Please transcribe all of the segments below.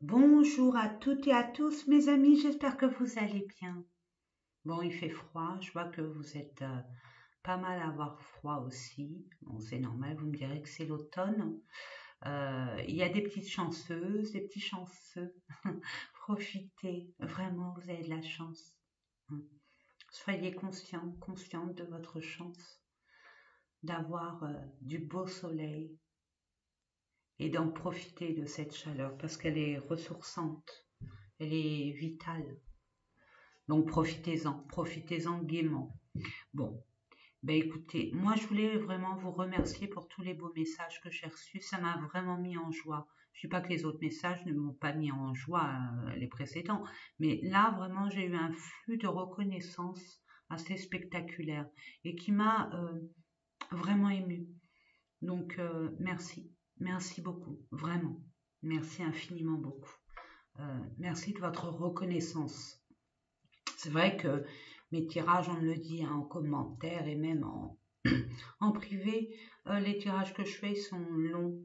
Bonjour à toutes et à tous mes amis, j'espère que vous allez bien. Bon, il fait froid, je vois que vous êtes pas mal à avoir froid aussi. Bon, c'est normal, vous me direz que c'est l'automne. Il y a des petites chanceuses, des petits chanceux. Profitez, vraiment, vous avez de la chance. Hein. Soyez conscients, conscientes de votre chance d'avoir du beau soleil et d'en profiter de cette chaleur parce qu'elle est ressourçante, elle est vitale. Donc profitez-en, profitez-en gaiement. Bon, ben écoutez, moi je voulais vraiment vous remercier pour tous les beaux messages que j'ai reçus. Ça m'a vraiment mis en joie. Je ne dis pas que les autres messages ne m'ont pas mis en joie, les précédents, mais là vraiment j'ai eu un flux de reconnaissance assez spectaculaire et qui m'a vraiment ému. Donc merci, merci beaucoup, vraiment. Merci infiniment beaucoup. Merci de votre reconnaissance. C'est vrai que mes tirages, on me le dit en commentaire et même en privé, les tirages que je fais sont longs.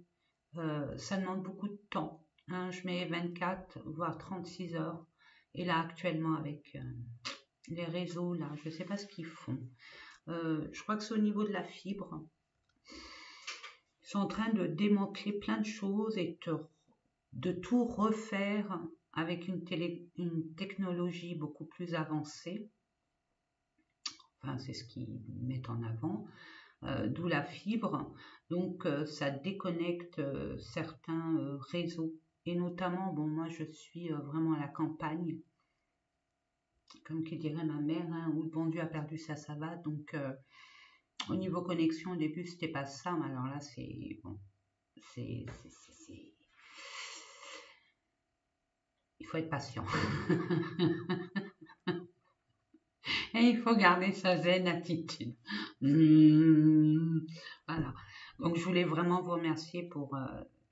Ça demande beaucoup de temps. Hein. Je mets 24 voire 36 heures. Et là, actuellement, avec les réseaux, là, je ne sais pas ce qu'ils font. Je crois que c'est au niveau de la fibre. Ils sont en train de démanteler plein de choses et de tout refaire avec une technologie beaucoup plus avancée. Enfin, c'est ce qu'ils mettent en avant, d'où la fibre. Donc, ça déconnecte certains réseaux. Et notamment, bon, moi, je suis vraiment à la campagne, comme qui dirait ma mère, hein, où le bon Dieu a perdu sa savate. Donc, au niveau connexion, au début, c'était pas ça, mais alors là, c'est bon, c'est, il faut être patient. Et il faut garder sa zen attitude. Voilà. Donc, je voulais vraiment vous remercier pour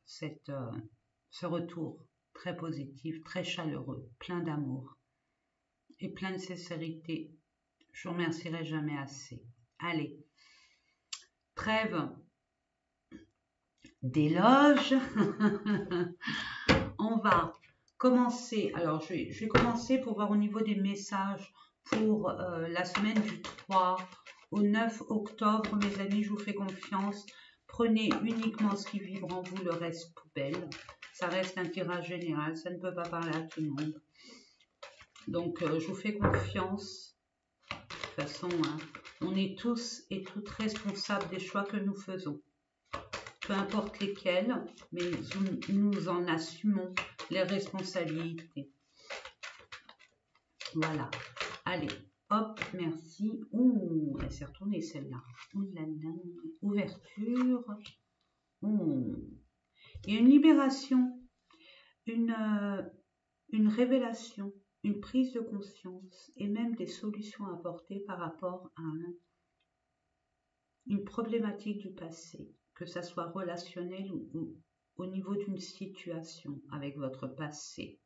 ce retour très positif, très chaleureux, plein d'amour et plein de sincérité. Je vous remercierai jamais assez. Allez, trêve d'éloges. On va commencer. Alors, je vais commencer pour voir au niveau des messages pour la semaine du 3 au 9 octobre. Mes amis, je vous fais confiance. Prenez uniquement ce qui vibre en vous, le reste poubelle. Ça reste un tirage général, ça ne peut pas parler à tout le monde. Donc, je vous fais confiance. De toute façon, hein, on est tous et toutes responsables des choix que nous faisons. Peu importe lesquels, mais nous en assumons les responsabilités. Voilà. Allez, hop, merci. Ouh, elle s'est retournée celle-là. Ouh là là. Ouverture. Ouh. Il y a une libération, une révélation, une prise de conscience et même des solutions apportées par rapport à une problématique du passé, que ça soit relationnel ou au niveau d'une situation avec votre passé.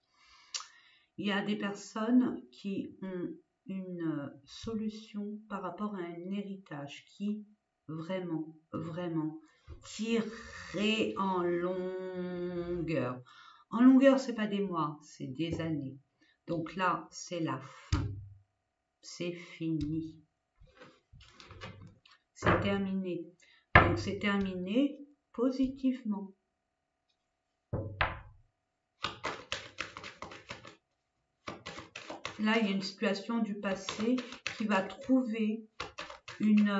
Il y a des personnes qui ont une solution par rapport à un héritage qui vraiment, vraiment tirait en longueur. En longueur, c'est pas des mois, c'est des années. Donc là, c'est la fin. C'est fini. C'est terminé. Donc c'est terminé positivement. Là, il y a une situation du passé qui va trouver une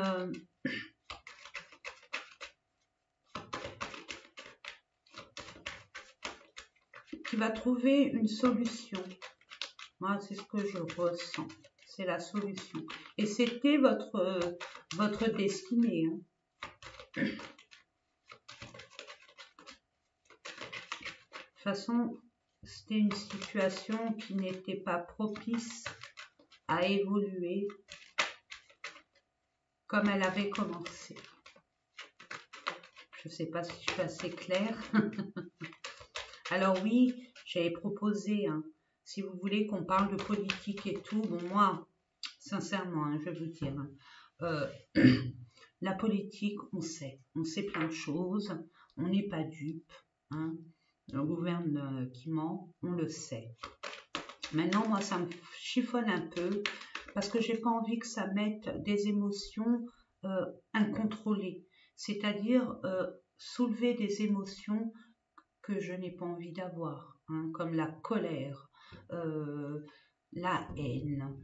solution. Moi, c'est ce que je ressens. C'est la solution. Et c'était votre destinée. Hein. De toute façon, c'était une situation qui n'était pas propice à évoluer comme elle avait commencé. Je ne sais pas si je suis assez claire. Alors oui, j'avais proposé, hein, si vous voulez qu'on parle de politique et tout, bon moi, sincèrement, hein, je vais vous dire, hein, la politique, on sait plein de choses, on n'est pas dupe, hein, le gouverne qui ment, on le sait. Maintenant, moi, ça me chiffonne un peu parce que j'ai pas envie que ça mette des émotions incontrôlées, c'est-à-dire soulever des émotions que je n'ai pas envie d'avoir, hein, comme la colère, la haine.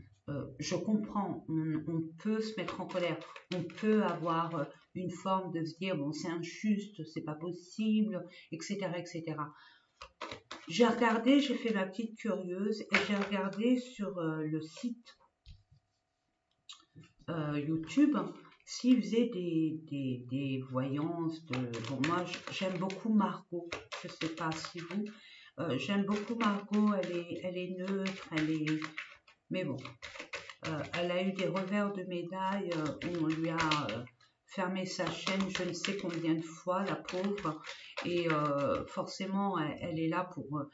Je comprends, on peut se mettre en colère, on peut avoir une forme de se dire bon c'est injuste, c'est pas possible, etc., etc. J'ai regardé, j'ai fait ma petite curieuse et j'ai regardé sur le site YouTube s'ils faisaient des voyances de... Bon, moi j'aime beaucoup Margot, je sais pas si vous... j'aime beaucoup Margot, elle est neutre, elle est... Mais bon, elle a eu des revers de médaille où on lui a fermé sa chaîne je ne sais combien de fois, la pauvre. Et forcément, elle est là pour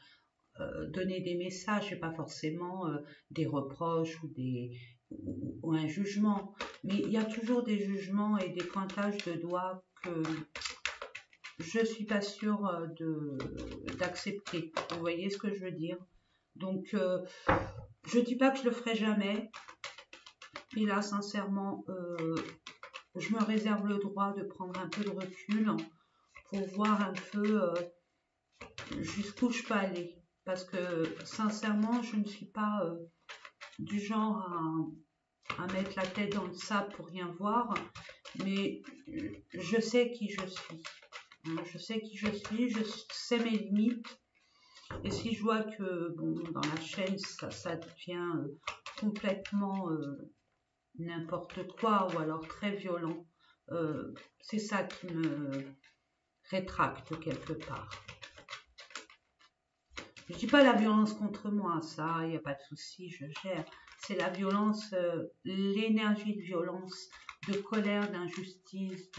donner des messages et pas forcément des reproches ou un jugement. Mais il y a toujours des jugements et des pointages de doigts que je suis pas sûre d'accepter. Vous voyez ce que je veux dire? Donc, je dis pas que je le ferai jamais. Et là, sincèrement, je me réserve le droit de prendre un peu de recul pour voir un peu jusqu'où je peux aller. Parce que, sincèrement, je ne suis pas du genre à mettre la tête dans le sable pour rien voir. Mais je sais qui je suis. Je sais qui je suis, je sais mes limites. Et si je vois que bon, dans la chaîne, ça devient complètement n'importe quoi ou alors très violent, c'est ça qui me rétracte quelque part. Je dis pas la violence contre moi, ça, il n'y a pas de souci, je gère. C'est la violence, l'énergie de violence, de colère, d'injustice,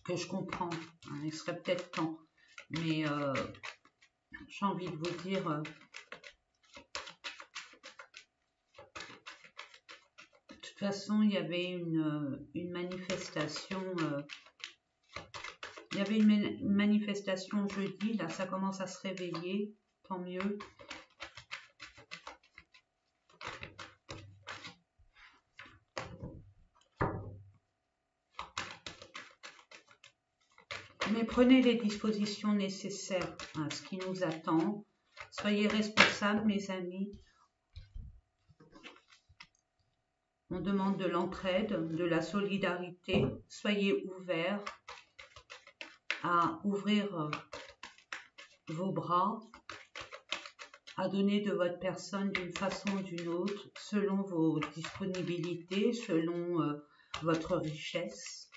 que je comprends. Hein, il serait peut-être temps. Mais j'ai envie de vous dire, de toute façon, il y avait une manifestation. Il y avait une manifestation jeudi. Là, ça commence à se réveiller. Tant mieux. Mais prenez les dispositions nécessaires à ce qui nous attend. Soyez responsables, mes amis. On demande de l'entraide, de la solidarité. Soyez ouverts à ouvrir vos bras, à donner de votre personne d'une façon ou d'une autre, selon vos disponibilités, selon votre richesse.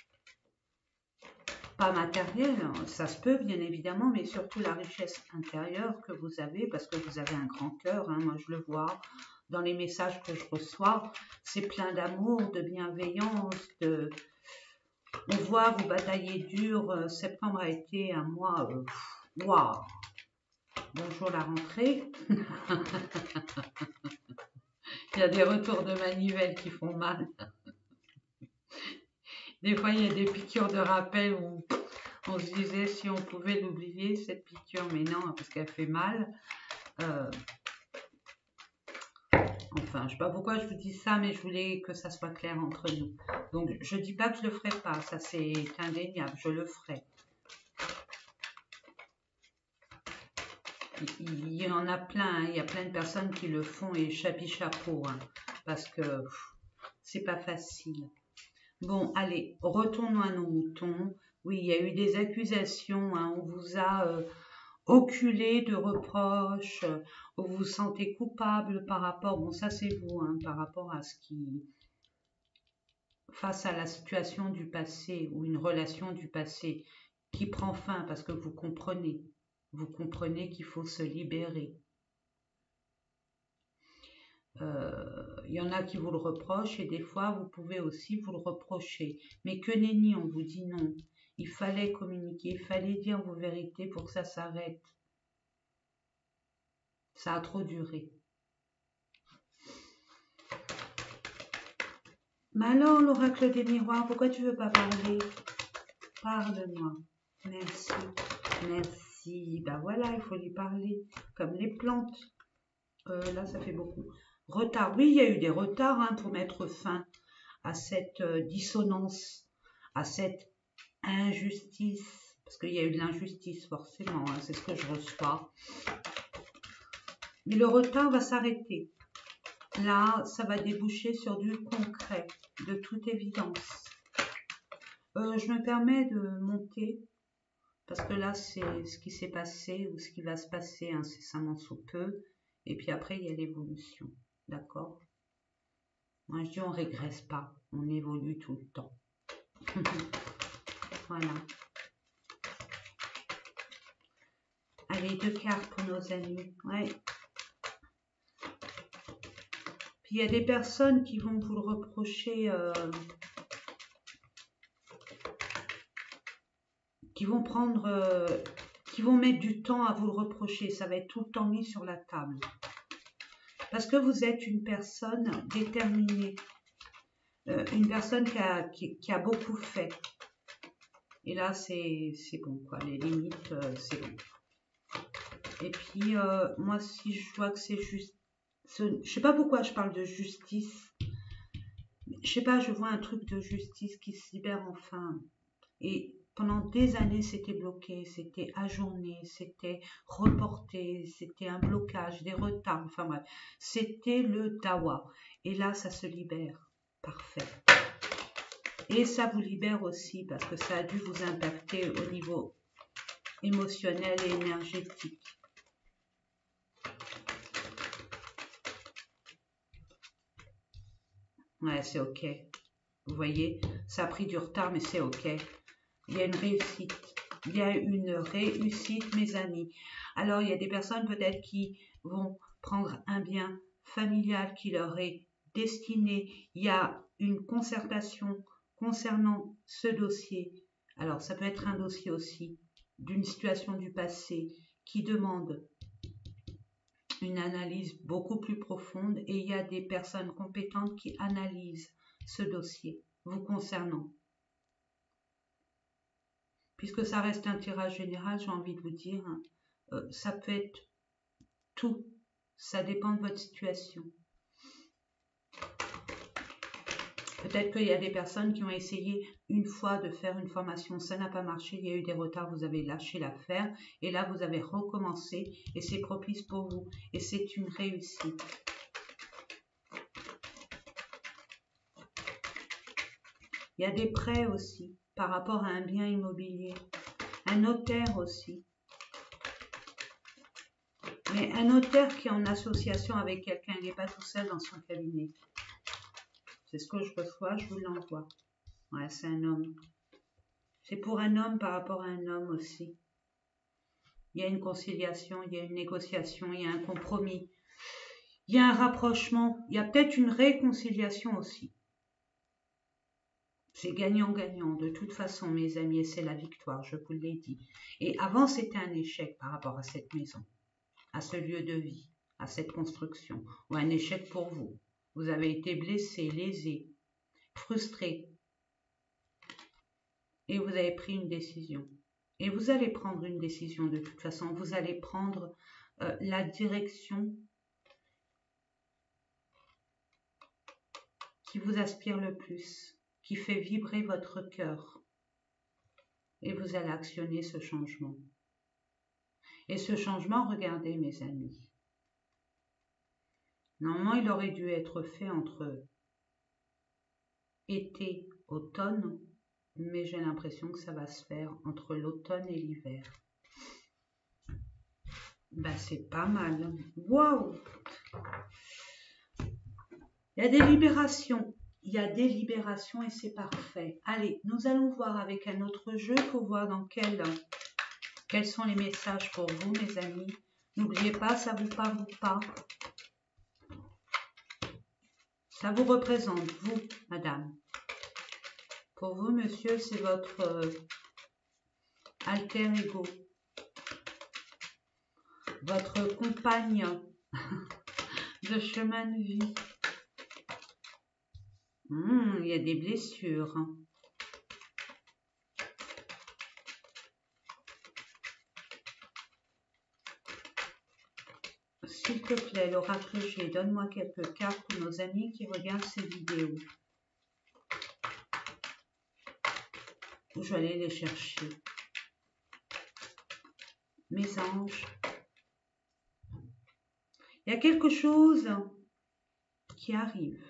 Pas matérielle, ça se peut bien évidemment, mais surtout la richesse intérieure que vous avez, parce que vous avez un grand cœur, hein, moi je le vois dans les messages que je reçois, c'est plein d'amour, de bienveillance, on voit vous batailler dur. Septembre a été un mois, waouh. Bonjour la rentrée. Il y a des retours de manivelle qui font mal. Des fois, il y a des piqûres de rappel où on se disait si on pouvait l'oublier, cette piqûre, mais non, parce qu'elle fait mal. Enfin, je ne sais pas pourquoi je vous dis ça, mais je voulais que ça soit clair entre nous. Donc, je ne dis pas que je ne le ferai pas, ça c'est indéniable, je le ferai. Il y en a plein, hein, il y a plein de personnes qui le font et chapeau, hein, parce que c'est pas facile. Bon, allez, retournons à nos moutons. Oui, il y a eu des accusations, hein, on vous a oculé de reproches, vous vous sentez coupable par rapport, bon ça c'est vous, hein, par rapport à ce qui, face à la situation du passé ou une relation du passé qui prend fin parce que vous comprenez qu'il faut se libérer. Il y en a qui vous le reprochent et des fois vous pouvez aussi vous le reprocher. Mais que nenni, on vous dit non. Il fallait communiquer, il fallait dire vos vérités pour que ça s'arrête. Ça a trop duré. Mais alors, l'oracle des miroirs, pourquoi tu veux pas parler? Parle-moi. Merci. Merci. merci. Ben voilà, il faut lui parler. Comme les plantes. Là, ça fait beaucoup. Retard. Oui, il y a eu des retards hein, pour mettre fin à cette dissonance, à cette injustice. Parce qu'il y a eu de l'injustice, forcément. Hein, c'est ce que je reçois. Mais le retard va s'arrêter. Là, ça va déboucher sur du concret, de toute évidence. Je me permets de monter, parce que là, c'est ce qui s'est passé ou ce qui va se passer incessamment sous peu. Et puis après, il y a l'évolution. D'accord? Moi, je dis, on régresse pas. On évolue tout le temps. Voilà. Allez, 2 cartes pour nos amis. Ouais. Puis il y a des personnes qui vont vous le reprocher, qui vont qui vont mettre du temps à vous le reprocher. Ça va être tout le temps mis sur la table. Parce que vous êtes une personne déterminée. Une personne qui a beaucoup fait. Et là, c'est bon, quoi. Les limites, c'est bon. Et puis, moi, si je vois que c'est juste... Je sais pas pourquoi je parle de justice. Je sais pas, je vois un truc de justice qui se libère enfin. Et pendant des années, c'était bloqué, c'était ajourné, c'était reporté, c'était un blocage, des retards, enfin bref. C'était le dawa. Et là, ça se libère. Parfait. Et ça vous libère aussi parce que ça a dû vous impacter au niveau émotionnel et énergétique. Ouais, c'est ok. Vous voyez, ça a pris du retard, mais c'est ok. Il y a une réussite. Il y a une réussite, mes amis. Alors, il y a des personnes peut-être qui vont prendre un bien familial qui leur est destiné. Il y a une concertation concernant ce dossier. Alors, ça peut être un dossier aussi d'une situation du passé qui demande une analyse beaucoup plus profonde et il y a des personnes compétentes qui analysent ce dossier vous concernant. Puisque ça reste un tirage général, j'ai envie de vous dire, ça peut être tout. Ça dépend de votre situation. Peut-être qu'il y a des personnes qui ont essayé une fois de faire une formation, ça n'a pas marché, il y a eu des retards, vous avez lâché l'affaire et là vous avez recommencé et c'est propice pour vous et c'est une réussite. Il y a des prêts aussi par rapport à un bien immobilier, un notaire aussi. Mais un notaire qui est en association avec quelqu'un, il n'est pas tout seul dans son cabinet. C'est ce que je reçois, je vous l'envoie. Ouais, c'est un homme. C'est pour un homme par rapport à un homme aussi. Il y a une conciliation, il y a une négociation, il y a un compromis. Il y a un rapprochement, il y a peut-être une réconciliation aussi. C'est gagnant-gagnant de toute façon, mes amis, et c'est la victoire, je vous l'ai dit. Et avant, c'était un échec par rapport à cette maison, à ce lieu de vie, à cette construction, ou un échec pour vous. Vous avez été blessé, lésé, frustré, et vous avez pris une décision. Et vous allez prendre une décision de toute façon, vous allez prendre la direction qui vous aspire le plus, qui fait vibrer votre cœur. Et vous allez actionner ce changement. Et ce changement, regardez mes amis, normalement il aurait dû être fait entre été, automne, mais j'ai l'impression que ça va se faire entre l'automne et l'hiver. Ben, c'est pas mal. Waouh! Il y a des libérations. Il y a des libérations et c'est parfait. Allez, nous allons voir avec un autre jeu pour voir dans quels sont les messages pour vous, mes amis. N'oubliez pas, ça vous parle ou pas. Ça vous représente, vous, madame. Pour vous, monsieur, c'est votre alter ego. Votre compagne de chemin de vie. Il y a des blessures. s'il te plaît, l'oracle G, donne-moi quelques cartes pour nos amis qui regardent ces vidéos. Je vais aller les chercher. Mes anges. Il y a quelque chose qui arrive.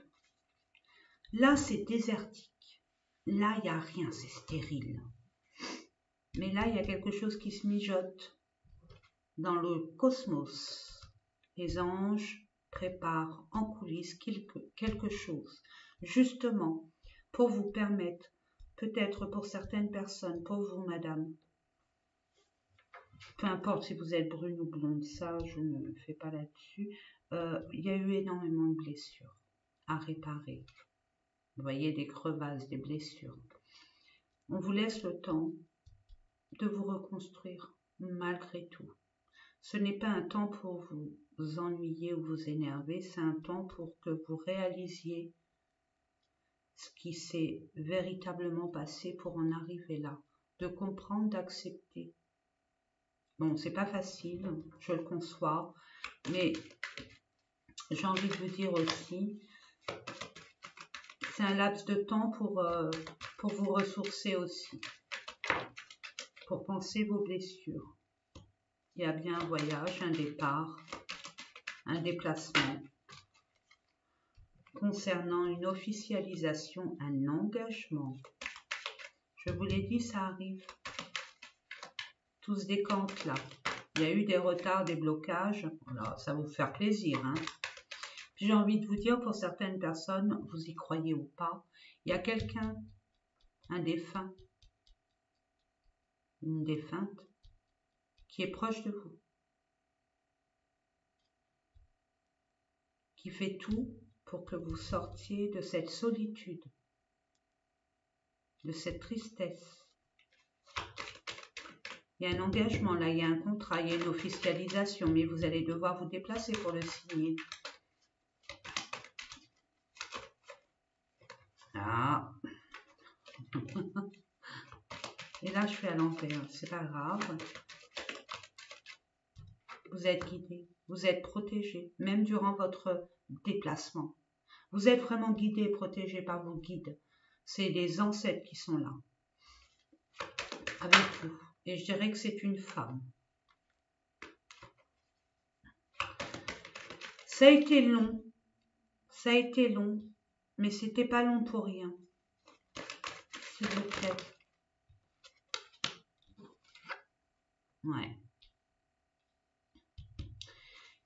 Là, c'est désertique. Là, il n'y a rien, c'est stérile. Mais là, il y a quelque chose qui se mijote dans le cosmos. Les anges préparent en coulisses quelque chose, justement, pour vous permettre, peut-être pour certaines personnes, pour vous, madame, peu importe si vous êtes brune ou blonde, ça, je ne fais pas là-dessus, il y a eu énormément de blessures à réparer. Vous voyez, des crevasses, des blessures. On vous laisse le temps de vous reconstruire malgré tout. Ce n'est pas un temps pour vous ennuyer ou vous énerver, c'est un temps pour que vous réalisiez ce qui s'est véritablement passé pour en arriver là, de comprendre, d'accepter. Bon, c'est pas facile, je le conçois, mais j'ai envie de vous dire aussi, c'est un laps de temps pour vous ressourcer aussi, pour penser vos blessures. Il y a bien un voyage, un départ, un déplacement. Concernant une officialisation, un engagement. Je vous l'ai dit, ça arrive. Tout se décante là. Il y a eu des retards, des blocages. Alors, ça va vous faire plaisir. Hein. Puis j'ai envie de vous dire, pour certaines personnes, vous y croyez ou pas, il y a quelqu'un, un défunt, une défunte, qui est proche de vous. Qui fait tout pour que vous sortiez de cette solitude, de cette tristesse. Il y a un engagement, là, il y a un contrat, il y a une officialisation, mais vous allez devoir vous déplacer pour le signer. Ah. Et là, je fais à l'envers, c'est pas grave. Vous êtes guidé, vous êtes protégé, même durant votre déplacement. Vous êtes vraiment guidé et protégé par vos guides. C'est les ancêtres qui sont là, avec vous. Et je dirais que c'est une femme. Ça a été long, mais c'était pas long pour rien. S'il vous plaît. Ouais.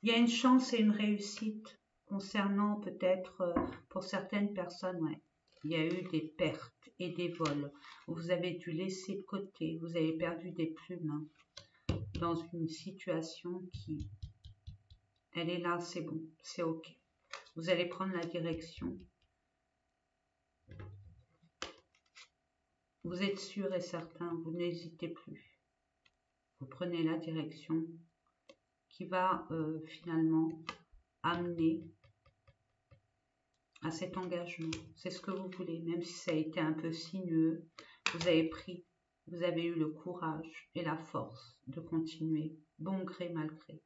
Il y a une chance et une réussite concernant peut-être, pour certaines personnes, ouais. Il y a eu des pertes et des vols. Vous avez dû laisser de côté, vous avez perdu des plumes hein, dans une situation qui, elle est là, c'est bon, c'est ok. Vous allez prendre la direction. Vous êtes sûr et certain, vous n'hésitez plus. Vous prenez la direction qui va finalement amener à cet engagement. C'est ce que vous voulez, même si ça a été un peu sinueux, vous avez eu le courage et la force de continuer, bon gré, mal gré.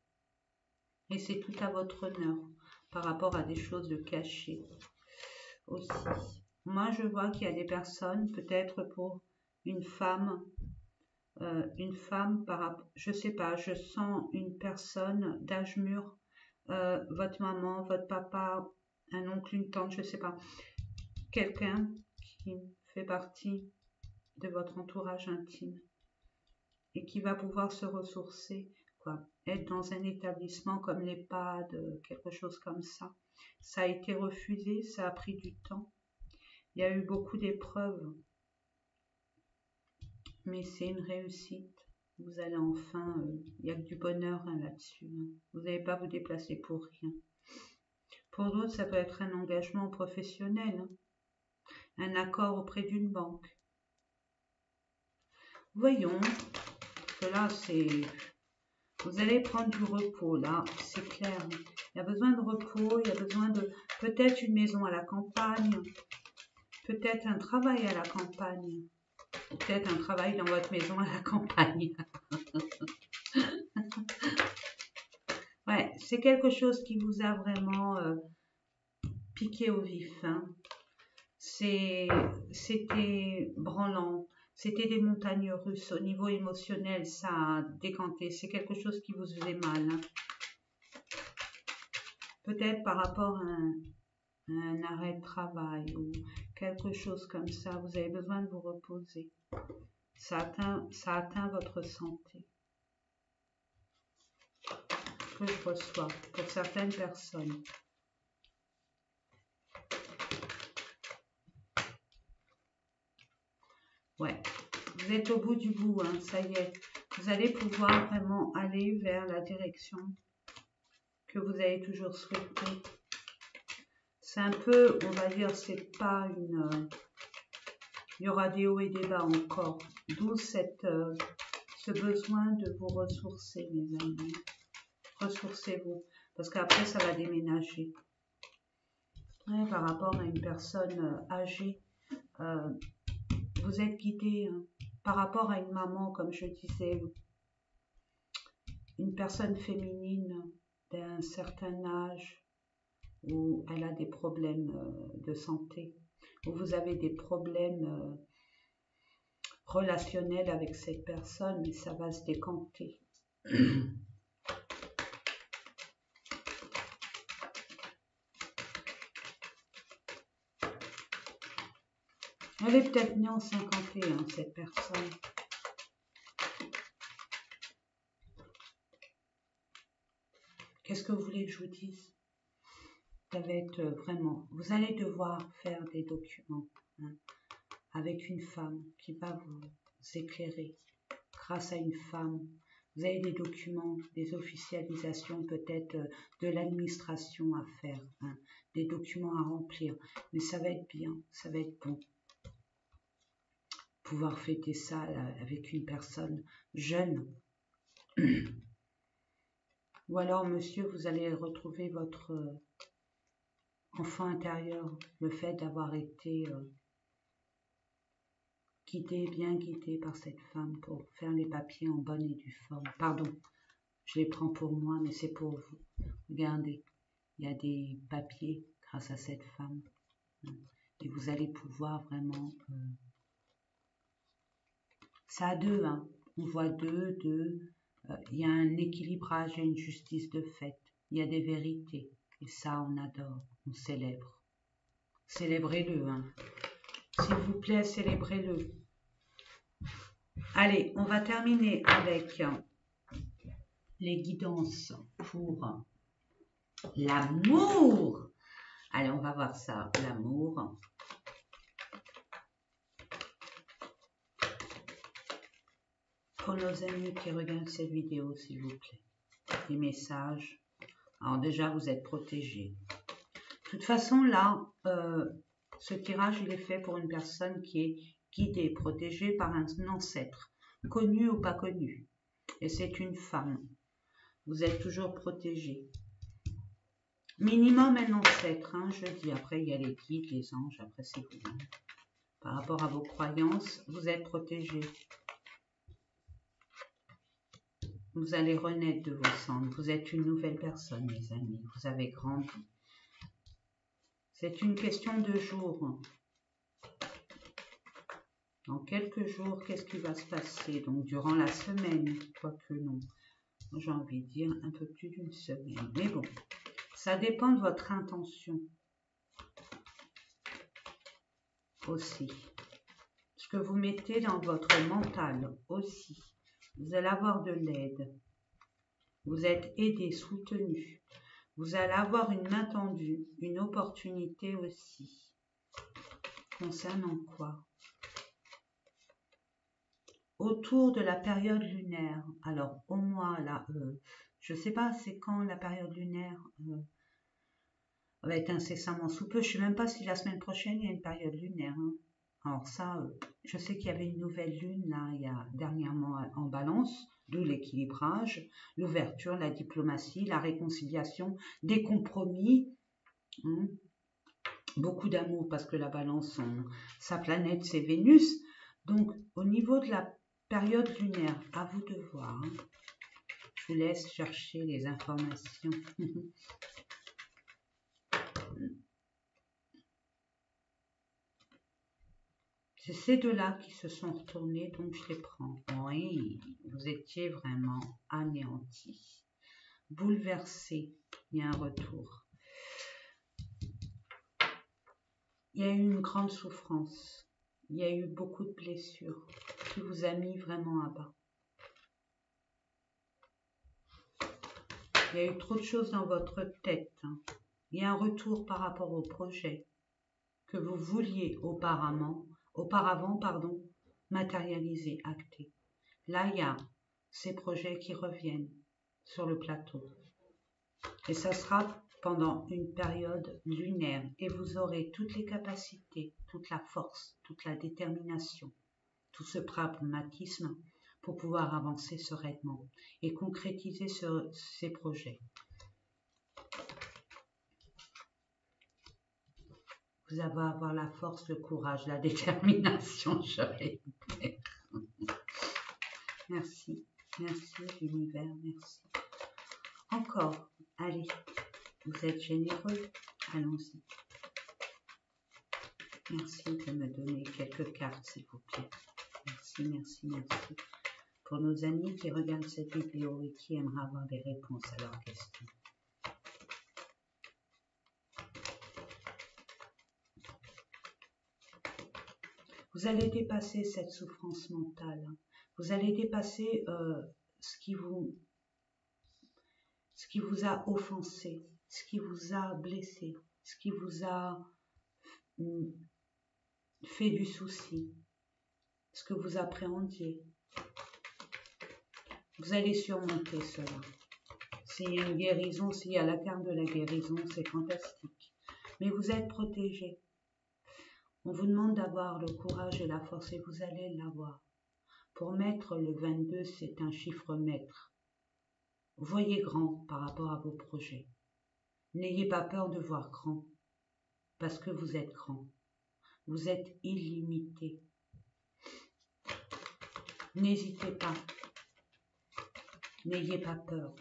Et c'est tout à votre honneur par rapport à des choses de cachées aussi. Moi, je vois qu'il y a des personnes, peut-être pour une femme je sais pas, je sens une personne d'âge mûr, votre maman, votre papa, un oncle, une tante, je sais pas, quelqu'un qui fait partie de votre entourage intime et qui va pouvoir se ressourcer, quoi, être dans un établissement comme l'EHPAD, quelque chose comme ça. Ça a été refusé, ça a pris du temps, il y a eu beaucoup d'épreuves, mais c'est une réussite. Vous allez enfin, il n'y a que du bonheur hein, là-dessus. Hein. Vous n'allez pas vous déplacer pour rien. Pour d'autres, ça peut être un engagement professionnel, hein. Un accord auprès d'une banque. Voyons, que là, c'est... Vous allez prendre du repos, là, c'est clair. Il y a besoin de repos, il y a besoin de peut-être une maison à la campagne, peut-être un travail à la campagne. Peut-être un travail dans votre maison à la campagne. Ouais, c'est quelque chose qui vous a vraiment piqué au vif. Hein. C'était branlant. C'était des montagnes russes. Au niveau émotionnel, ça a décanté. C'est quelque chose qui vous faisait mal. Hein. Peut-être par rapport à un arrêt de travail ou quelque chose comme ça. Vous avez besoin de vous reposer. Ça atteint votre santé. Que je reçois pour certaines personnes. Ouais, vous êtes au bout du bout, hein, ça y est. Vous allez pouvoir vraiment aller vers la direction que vous avez toujours souhaité. C'est un peu, on va dire, c'est pas une... il y aura des hauts et des bas encore. D'où ce besoin de vous ressourcer, mes amis. Ressourcez-vous. Parce qu'après, ça va déménager. Ouais, par rapport à une personne âgée, vous êtes guidé. Hein. Par rapport à une maman, comme je disais, une personne féminine d'un certain âge où elle a des problèmes de santé, où vous avez des problèmes relationnels avec cette personne, mais ça va se décanter. Elle est peut-être née en 51, cette personne. Qu'est-ce que vous voulez que je vous dise? Ça va être vraiment... Vous allez devoir faire des documents hein, avec une femme qui va vous éclairer grâce à une femme. Vous avez des documents, des officialisations peut-être de l'administration à faire, hein, des documents à remplir. Mais ça va être bien, ça va être bon. Pouvoir fêter ça avec une personne jeune. Ou alors, monsieur, vous allez retrouver votre enfant intérieur, le fait d'avoir été bien guidé par cette femme pour faire les papiers en bonne et due forme. Pardon, je les prends pour moi, mais c'est pour vous. Regardez, il y a des papiers grâce à cette femme. Et vous allez pouvoir vraiment... ça a deux, hein. On voit deux. Il y a un équilibrage, il y a une justice de fait. Il y a des vérités. Et ça, on adore, on célèbre. Célébrez-le, hein. S'il vous plaît, célébrez-le. Allez, on va terminer avec les guidances pour l'amour. Allez, on va voir ça, l'amour. Pour nos amis qui regardent cette vidéo, s'il vous plaît, des messages. Alors déjà, vous êtes protégés. De toute façon, là, ce tirage, il est fait pour une personne qui est guidée, protégée par un ancêtre, connu ou pas connu. Et c'est une femme. Vous êtes toujours protégés. Minimum un ancêtre, hein, je dis. Après, il y a les guides, les anges, après c'est vous. Hein. Par rapport à vos croyances, vous êtes protégés. Vous allez renaître de vos cendres. Vous êtes une nouvelle personne, mes amis. Vous avez grandi. C'est une question de jours. Dans quelques jours, qu'est-ce qui va se passer? Donc, durant la semaine, quoique non. J'ai envie de dire un peu plus d'une semaine. Mais bon, ça dépend de votre intention. Aussi. Ce que vous mettez dans votre mental aussi. Vous allez avoir de l'aide. Vous êtes aidé, soutenu. Vous allez avoir une main tendue, une opportunité aussi. Concernant quoi? Autour de la période lunaire. Alors, au mois, là, je ne sais pas c'est quand la période lunaire va être incessamment sous peu. Je ne sais même pas si la semaine prochaine, il y a une période lunaire. Hein. Alors ça, je sais qu'il y avait une nouvelle lune, là, il y a dernièrement en balance, d'où l'équilibrage, l'ouverture, la diplomatie, la réconciliation, des compromis, hein. Beaucoup d'amour parce que la balance, sa planète, c'est Vénus. Donc, au niveau de la période lunaire, à vous de voir. Hein. vous laisse chercher les informations. C'est ces deux-là qui se sont retournés, donc je les prends. Oui, vous étiez vraiment anéantis, bouleversés. Il y a un retour. Il y a eu une grande souffrance. Il y a eu beaucoup de blessures qui vous a mis vraiment à bas. Il y a eu trop de choses dans votre tête. Il y a un retour par rapport au projet que vous vouliez auparavant, matérialiser, acter. Là, il y a ces projets qui reviennent sur le plateau. Et ça sera pendant une période lunaire. Et vous aurez toutes les capacités, toute la force, toute la détermination, tout ce pragmatisme pour pouvoir avancer sereinement et concrétiser ces projets. Vous allez avoir la force, le courage, la détermination, je répète. Merci, merci l'univers, merci. Encore, allez, vous êtes généreux, allons-y. Merci de me donner quelques cartes, s'il vous plaît. Merci, merci, merci. Pour nos amis qui regardent cette vidéo et qui aimeraient avoir des réponses à leurs questions. Vous allez dépasser cette souffrance mentale. Vous allez dépasser ce qui vous a offensé, ce qui vous a blessé, ce qui vous a fait du souci, ce que vous appréhendiez. Vous allez surmonter cela. S'il y a une guérison, s'il y a la carte de la guérison, c'est fantastique. Mais vous êtes protégé. On vous demande d'avoir le courage et la force et vous allez l'avoir. Pour mettre le 22, c'est un chiffre maître. Voyez grand par rapport à vos projets. N'ayez pas peur de voir grand, parce que vous êtes grand. Vous êtes illimité. N'hésitez pas. N'ayez pas peur.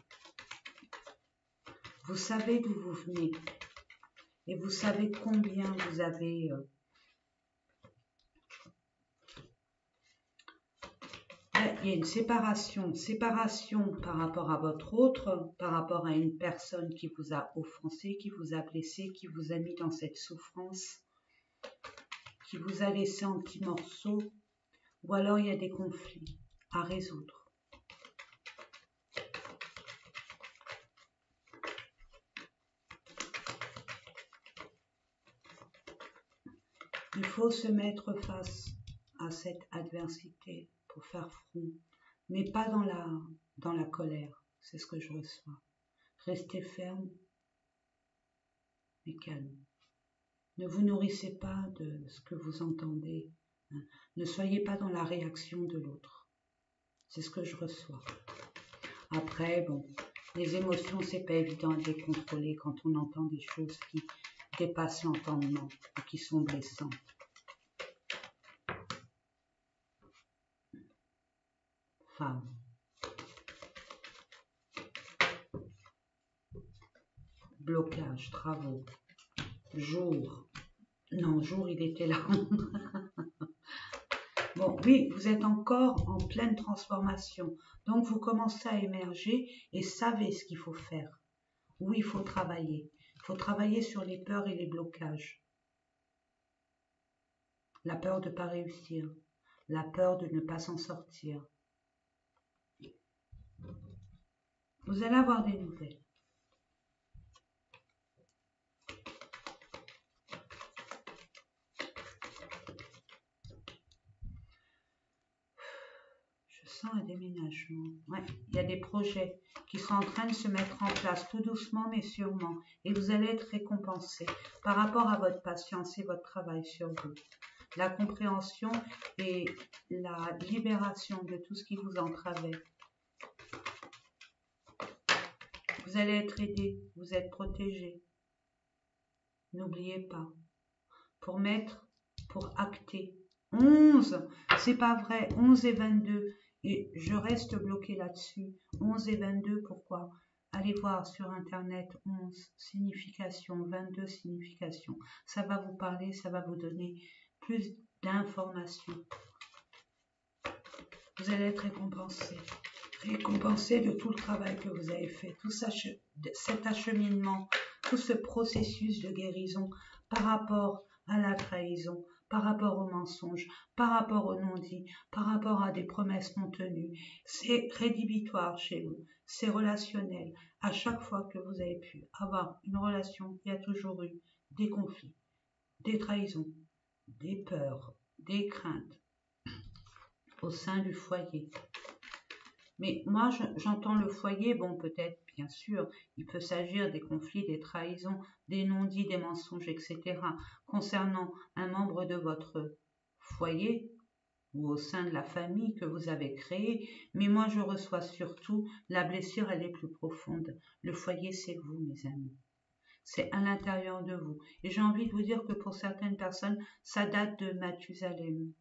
Vous savez d'où vous venez et vous savez combien vous avez il y a une séparation par rapport à votre autre, par rapport à une personne qui vous a offensé, qui vous a blessé, qui vous a mis dans cette souffrance, qui vous a laissé en petits morceaux, ou alors il y a des conflits à résoudre. Il faut se mettre face à cette adversité pour faire front, mais pas dans la colère, c'est ce que je reçois. Restez ferme et calme. Ne vous nourrissez pas de ce que vous entendez. Ne soyez pas dans la réaction de l'autre. C'est ce que je reçois. Après, bon, les émotions, c'est pas évident à les contrôler quand on entend des choses qui dépassent l'entendement et qui sont blessantes. Femme. Blocage, travaux. Jour. Non, jour, il était là. Bon, oui, vous êtes encore en pleine transformation. Donc, vous commencez à émerger et savez ce qu'il faut faire. Où il faut travailler. Il faut travailler sur les peurs et les blocages. La peur de ne pas réussir. La peur de ne pas s'en sortir. Vous allez avoir des nouvelles. Je sens un déménagement. Ouais, il y a des projets qui sont en train de se mettre en place tout doucement mais sûrement. Et vous allez être récompensé par rapport à votre patience et votre travail sur vous. La compréhension et la libération de tout ce qui vous entravait. Vous allez être aidé, vous êtes protégé. N'oubliez pas, pour acter, 11, c'est pas vrai, 11 et 22, Et je reste bloquée là-dessus. 11 et 22, pourquoi? Allez voir sur Internet 11 significations, 22 significations. Ça va vous parler, ça va vous donner plus d'informations. Vous allez être récompensé. Récompensé de tout le travail que vous avez fait, tout ça, cet acheminement, tout ce processus de guérison par rapport à la trahison, par rapport au mensonge, par rapport au non-dit, par rapport à des promesses non tenues. C'est rédhibitoire chez vous, c'est relationnel. À chaque fois que vous avez pu avoir une relation, il y a toujours eu des conflits, des trahisons, des peurs, des craintes au sein du foyer. Mais moi, j'entends le foyer, bon, peut-être, bien sûr, il peut s'agir des conflits, des trahisons, des non-dits, des mensonges, etc. concernant un membre de votre foyer ou au sein de la famille que vous avez créée. Mais moi, je reçois surtout la blessure, elle est plus profonde. Le foyer, c'est vous, mes amis. C'est à l'intérieur de vous. Et j'ai envie de vous dire que pour certaines personnes, ça date de Mathusalem.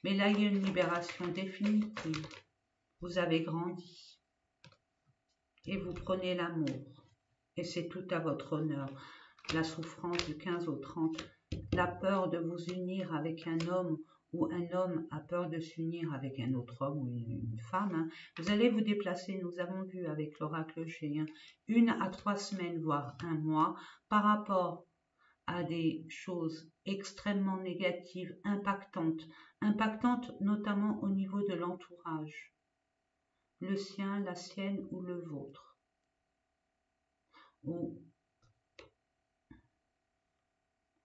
Mais là, il y a une libération définitive. Vous avez grandi et vous prenez l'amour et c'est tout à votre honneur. La souffrance du 15 au 30, la peur de vous unir avec un homme ou un homme a peur de s'unir avec un autre homme ou une femme. Hein. Vous allez vous déplacer, nous avons vu avec l'oracle G, 1 à 3 semaines, voire un mois, par rapport à des choses extrêmement négatives, impactantes notamment au niveau de l'entourage. Le sien, la sienne ou le vôtre. Ou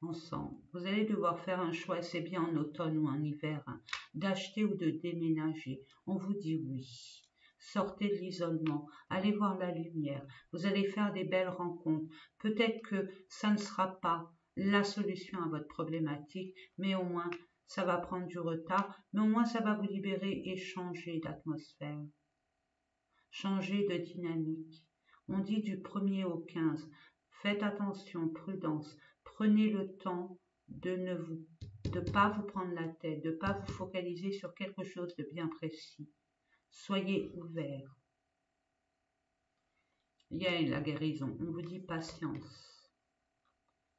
ensemble. Vous allez devoir faire un choix, c'est bien en automne ou en hiver, hein, d'acheter ou de déménager. On vous dit oui. Sortez de l'isolement, allez voir la lumière. Vous allez faire des belles rencontres. Peut-être que ça ne sera pas la solution à votre problématique, mais au moins ça va prendre du retard, mais au moins ça va vous libérer et changer d'atmosphère. Changer de dynamique. On dit du 1er au 15. Faites attention, prudence. Prenez le temps de ne pas vous prendre la tête, de ne pas vous focaliser sur quelque chose de bien précis. Soyez ouverts. Il y a la guérison. On vous dit patience.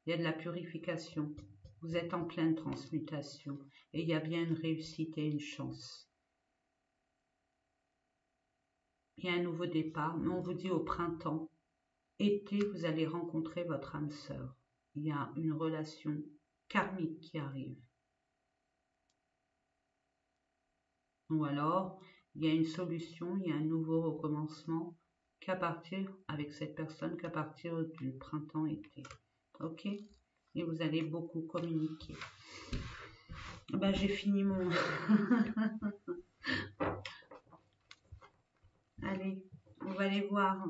Il y a de la purification. Vous êtes en pleine transmutation. Et il y a bien une réussite et une chance. Il y a un nouveau départ, mais on vous dit au printemps, été, vous allez rencontrer votre âme sœur. Il y a une relation karmique qui arrive. Ou alors, il y a une solution, il y a un nouveau recommencement qu'à partir, avec cette personne, qu'à partir du printemps-été. Ok? Et vous allez beaucoup communiquer. Ben, j'ai fini mon... Allez, on va aller voir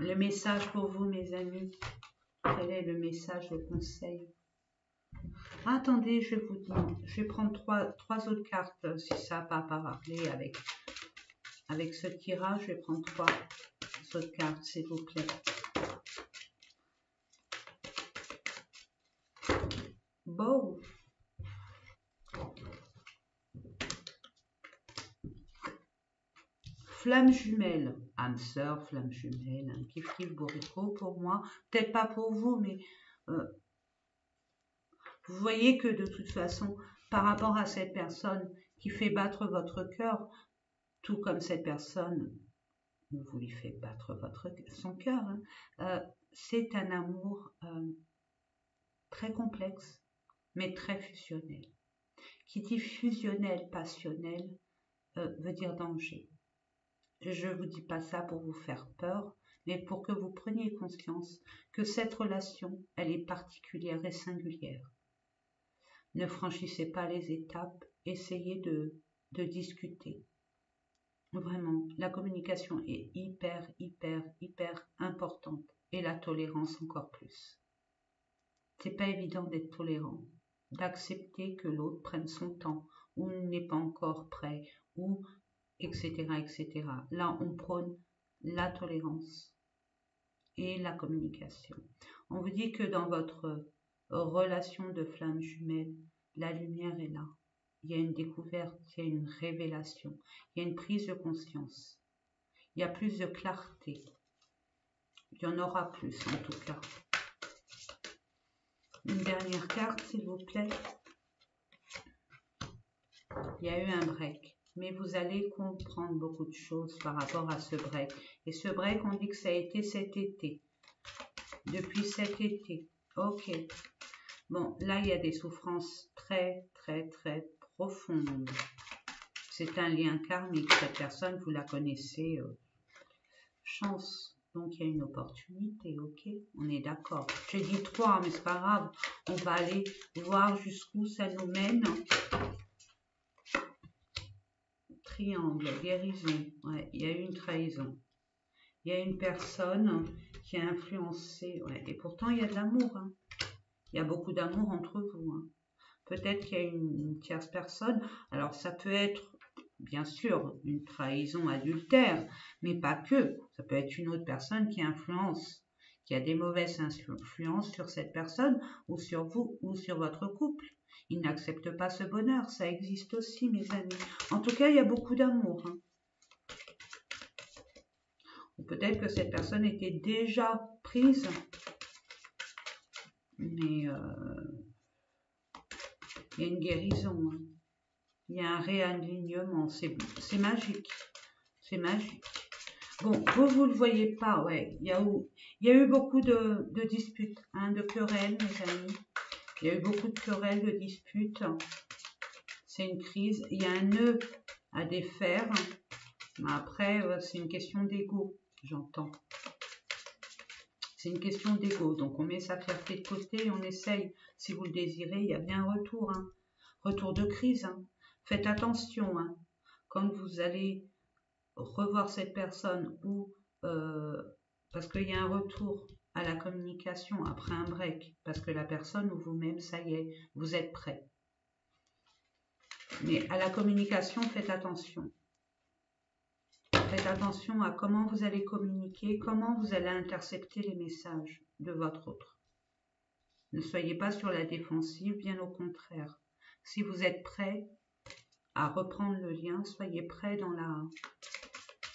le message pour vous, mes amis. Quel est le message, le conseil? Attendez, je vais vous dire, je vais prendre trois autres cartes, si ça n'a pas parlé avec ce tirage, je vais prendre 3 autres cartes, s'il vous plaît. Bon. Flamme jumelle, âme sœur, flamme jumelle, un kiff bourricot pour moi, peut-être pas pour vous, mais vous voyez que de toute façon, par rapport à cette personne qui fait battre votre cœur, tout comme cette personne, vous lui faites battre son cœur, hein, c'est un amour très complexe, mais très fusionnel. Qui dit fusionnel, passionnel, veut dire danger. Je ne vous dis pas ça pour vous faire peur, mais pour que vous preniez conscience que cette relation, elle est particulière et singulière. Ne franchissez pas les étapes, essayez de discuter. Vraiment, la communication est hyper importante et la tolérance encore plus. C'est pas évident d'être tolérant, d'accepter que l'autre prenne son temps ou n'est pas encore prêt ou etc. Là, on prône la tolérance et la communication. On vous dit que dans votre relation de flamme jumelle, la lumière est là. il y a une découverte, il y a une révélation, il y a une prise de conscience, il y a plus de clarté. Il y en aura plus en tout cas. Une dernière carte, s'il vous plaît. Il y a eu un break, mais vous allez comprendre beaucoup de choses par rapport à ce break. Et ce break, on dit que ça a été cet été. Depuis cet été. Ok. Bon, là, il y a des souffrances très, très, très profondes. C'est un lien karmique. Cette personne, vous la connaissez. Chance. Donc, il y a une opportunité, ok? On est d'accord. J'ai dit 3, mais c'est pas grave. On va aller voir jusqu'où ça nous mène. Triangle, guérison. Ouais, il y a eu une trahison. Il y a une personne qui a influencé. Ouais, et pourtant, il y a de l'amour. Hein. Il y a beaucoup d'amour entre vous. Hein. Peut-être qu'il y a une tierce personne. Alors, ça peut être, bien sûr, une trahison adultère, mais pas que. Ça peut être une autre personne qui influence, qui a des mauvaises influences sur cette personne, ou sur vous, ou sur votre couple. Il n'accepte pas ce bonheur. Ça existe aussi, mes amis. En tout cas, il y a beaucoup d'amour. Hein. Ou peut-être que cette personne était déjà prise, mais il y a une guérison. Hein. Il y a un réalignement. C'est magique. C'est magique. Bon, vous ne le voyez pas, ouais. Il y a eu beaucoup de disputes, hein, de querelles, mes amis. Il y a eu beaucoup de querelles, de disputes. C'est une crise. Il y a un nœud à défaire. Mais après, c'est une question d'ego, j'entends. C'est une question d'ego. Donc, on met sa fierté de côté et on essaye. Si vous le désirez, il y a bien un retour. Hein. Retour de crise. Hein. Faites attention. Hein. Quand vous allez revoir cette personne ou parce qu'il y a un retour à la communication après un break, parce que la personne ou vous-même, ça y est, vous êtes prêt. Mais à la communication, faites attention. Faites attention à comment vous allez communiquer, comment vous allez intercepter les messages de votre autre. Ne soyez pas sur la défensive, bien au contraire. Si vous êtes prêt à reprendre le lien, soyez prêt dans la...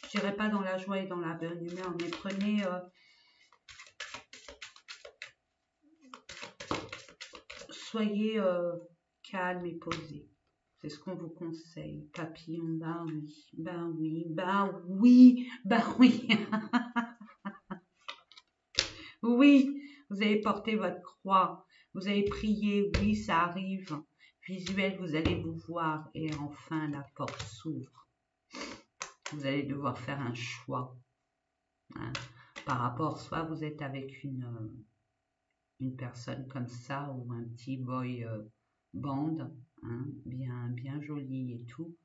Je dirais pas dans la joie et dans la bonne humeur, mais prenez... soyez calme et posé. C'est ce qu'on vous conseille. Papillon, bah oui, bah oui, bah oui, bah oui. Oui, vous avez porté votre croix, vous avez prié, oui, ça arrive. Visuel, vous allez vous voir et enfin la porte s'ouvre. Vous allez devoir faire un choix. Hein, par rapport, soit vous êtes avec une personne comme ça ou un petit boy band, hein, bien joli et tout.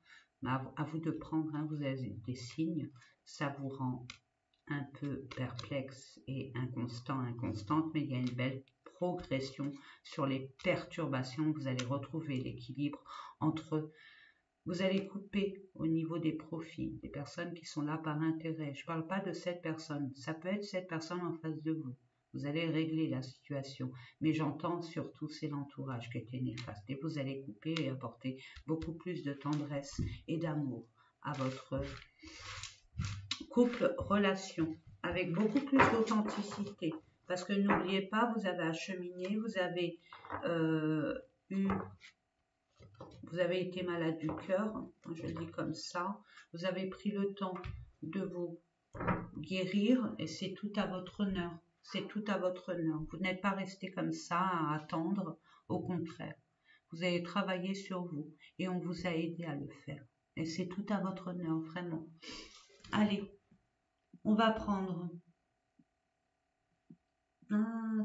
Mais à vous de prendre, hein, vous avez des signes, ça vous rend un peu perplexe et inconstante, mais il y a une belle progression sur les perturbations. Vous allez retrouver l'équilibre entre... Vous allez couper au niveau des profits, des personnes qui sont là par intérêt. Je ne parle pas de cette personne, ça peut être cette personne en face de vous. Vous allez régler la situation, mais j'entends surtout c'est l'entourage qui était néfaste. Et vous allez couper et apporter beaucoup plus de tendresse et d'amour à votre couple, relation, avec beaucoup plus d'authenticité. Parce que n'oubliez pas, vous avez acheminé, vous avez vous avez été malade du cœur, je le dis comme ça. Vous avez pris le temps de vous guérir et c'est tout à votre honneur. C'est tout à votre honneur. Vous n'êtes pas resté comme ça à attendre, au contraire. Vous avez travaillé sur vous et on vous a aidé à le faire. Et c'est tout à votre honneur, vraiment. Allez, on va prendre...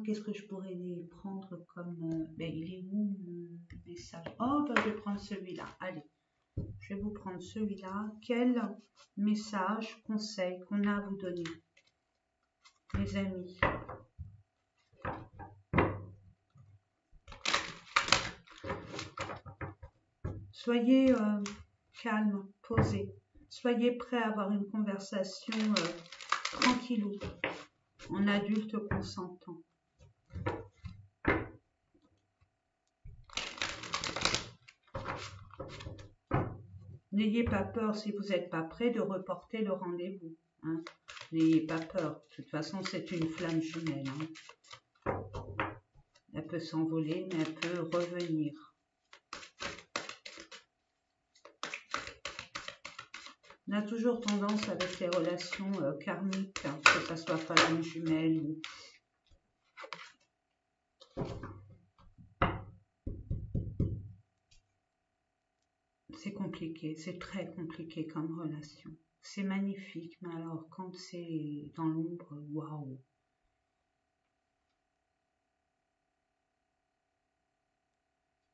qu'est-ce que je pourrais prendre comme... ben, il est où le message? Oh, ben, je vais prendre celui-là. Allez, je vais vous prendre celui-là. Quel message, conseil qu'on a à vous donner, mes amis? Soyez calme, posé. Soyez prêt à avoir une conversation tranquillou, en adulte consentant. N'ayez pas peur, si vous n'êtes pas prêt, de reporter le rendez-vous. Hein. N'ayez pas peur. De toute façon, c'est une flamme jumelle. Hein. Elle peut s'envoler, mais elle peut revenir. On a toujours tendance avec les relations karmiques, hein, que ça soit flamme jumelle ou... C'est compliqué, c'est très compliqué comme relation. C'est magnifique, mais alors quand c'est dans l'ombre, waouh!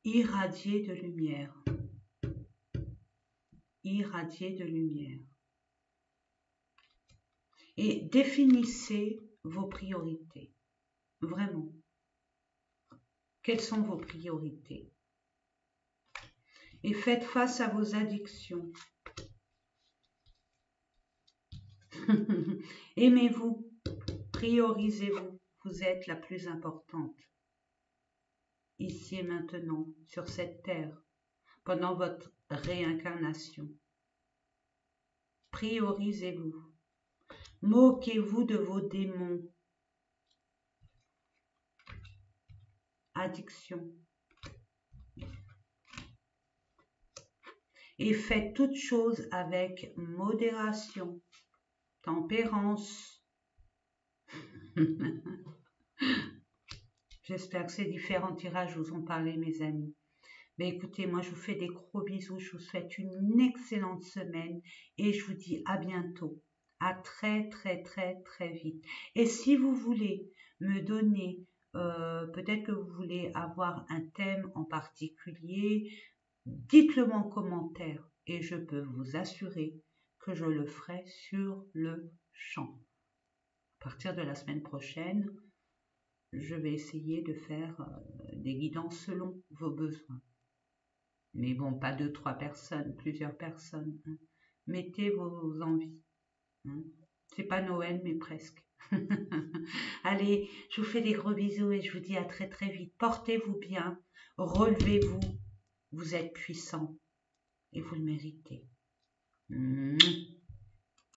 Irradier de lumière. Irradier de lumière. Et définissez vos priorités. Vraiment. Quelles sont vos priorités? Et faites face à vos addictions. Aimez-vous, priorisez-vous, vous êtes la plus importante. Ici et maintenant, sur cette terre, pendant votre réincarnation. Priorisez-vous. Moquez-vous de vos démons. Addiction. Et faites toutes choses avec modération, tempérance. J'espère que ces différents tirages vous ont parlé, mes amis. Mais écoutez, moi je vous fais des gros bisous, je vous souhaite une excellente semaine et je vous dis à bientôt. À très vite. Et si vous voulez me donner, peut-être que vous voulez avoir un thème en particulier, dites-le moi en commentaire et je peux vous assurer que je le ferai sur le champ. À partir de la semaine prochaine, je vais essayer de faire des guidances selon vos besoins. Mais bon, pas 2-3 personnes, plusieurs personnes. Hein. Mettez vos envies. Hein. C'est pas Noël, mais presque. Allez, je vous fais des gros bisous et je vous dis à très vite. Portez-vous bien, relevez-vous. Vous êtes puissant et vous le méritez.